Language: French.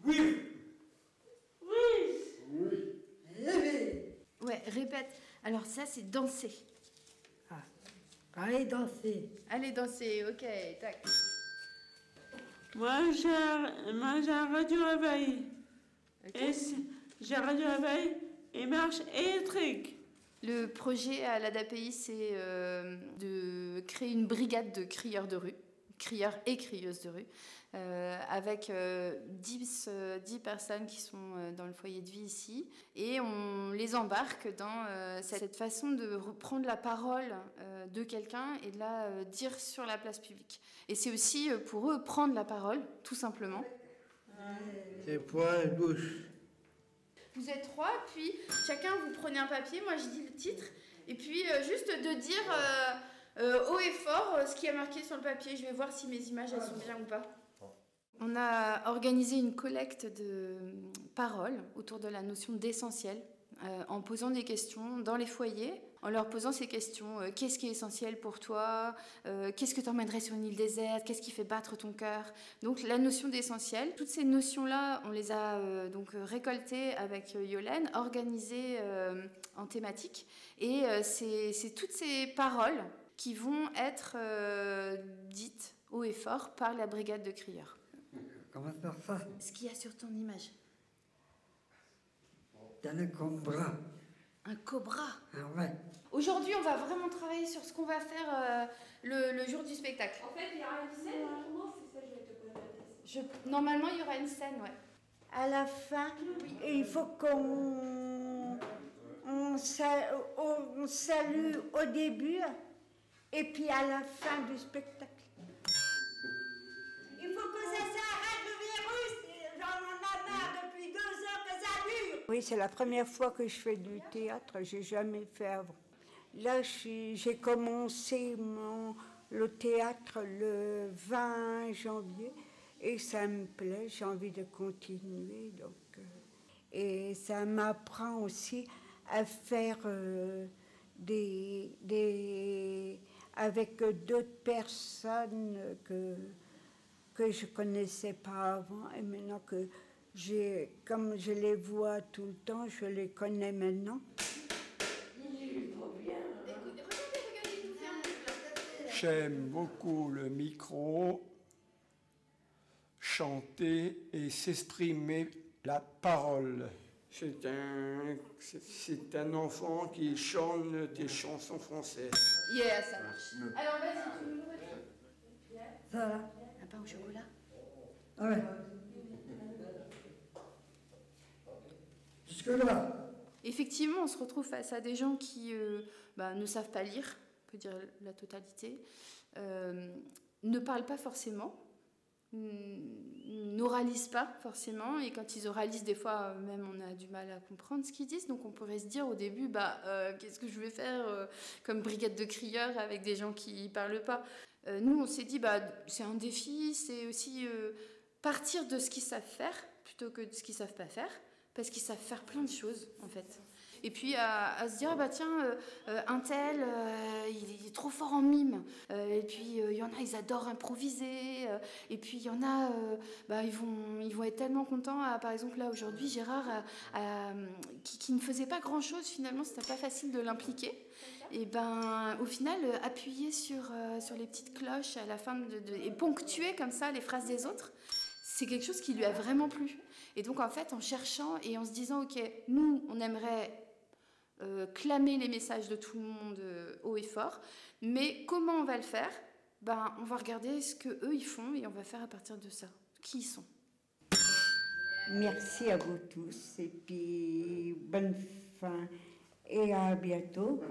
Oui. Oui. Oui. Rêver. Ouais, répète. Alors ça, c'est danser. Ah. Allez danser. Allez danser, ok, tac. Moi, j'ai un radio-réveil. Okay. J'ai un radio-réveil et marche électrique. Le projet à l'ADAPI, c'est de créer une brigade de crieurs de rue, crieurs et crieuses de rue, avec 10 personnes qui sont dans le foyer de vie ici. Et on les embarque dans cette façon de reprendre la parole de quelqu'un et de la dire sur la place publique. Et c'est aussi pour eux prendre la parole, tout simplement. C'est pour la bouche. Vous êtes 3, puis chacun vous prenez un papier, moi je dis le titre, et puis juste de dire haut et fort ce qui est marqué sur le papier. Je vais voir si mes images elles sont bien ou pas. On a organisé une collecte de paroles autour de la notion d'essentiel, en posant des questions dans les foyers, en leur posant ces questions. Qu'est-ce qui est essentiel pour toi? Qu'est-ce que tu emmènerais sur une île déserte? Qu'est-ce qui fait battre ton cœur? Donc la notion d'essentiel. Toutes ces notions-là, on les a donc récoltées avec Yolène, organisées en thématique. Et c'est toutes ces paroles qui vont être dites haut et fort par la brigade de crieurs. Comment faire ça? Ce qu'il y a sur ton image. Dans le cobra. Un cobra. Ah ouais. Aujourd'hui, on va vraiment travailler sur ce qu'on va faire le jour du spectacle. En fait, il y aura une scène. Comment c'est ça? Je vais te poser la question. Normalement, il y aura une scène, ouais. À la fin, il faut qu'on salue au début et puis à la fin du spectacle. Il faut que ça s'arrête le virus. J'en ai marre depuis 2 heures que ça dure. Oui, c'est la première fois que je fais du théâtre. J'ai jamais fait avant. Là, j'ai commencé le théâtre le 20 janvier et ça me plaît. J'ai envie de continuer. Donc, et ça m'apprend aussi à faire avec d'autres personnes que je connaissais pas avant et maintenant que comme je les vois tout le temps, je les connais maintenant. J'aime beaucoup le micro, chanter et s'exprimer la parole. C'est un enfant qui chante des chansons françaises. Yeah, ça marche. Alors vas-y, tu nous le Ça va? Un pain au chocolat? Ah ouais. Jusque-là. Effectivement, on se retrouve face à des gens qui ne savent pas lire, on peut dire la totalité, ne parlent pas forcément, n'oralisent pas forcément, et quand ils oralisent, des fois, même on a du mal à comprendre ce qu'ils disent. Donc on pourrait se dire au début, qu'est-ce que je vais faire comme brigade de crieurs avec des gens qui ne parlent pas. Nous, on s'est dit, c'est un défi, c'est aussi partir de ce qu'ils savent faire plutôt que de ce qu'ils ne savent pas faire, parce qu'ils savent faire plein de choses, en fait. Et puis à se dire, un tel, il est trop fort en mime. Et puis il y en a, ils adorent improviser. Et puis il y en a, ils vont être tellement contents. Par exemple, là, aujourd'hui, Gérard, qui ne faisait pas grand-chose, finalement, c'était pas facile de l'impliquer. Et au final, appuyer sur les petites cloches à la fin et ponctuer comme ça les phrases des autres, c'est quelque chose qui lui a vraiment plu. Et donc, en fait, en cherchant et en se disant, OK, nous, on aimerait clamer les messages de tout le monde haut et fort, mais comment on va le faire? On va regarder ce qu'eux, ils font et on va faire à partir de ça. Qui ils sont? Merci à vous tous et puis bonne fin et à bientôt.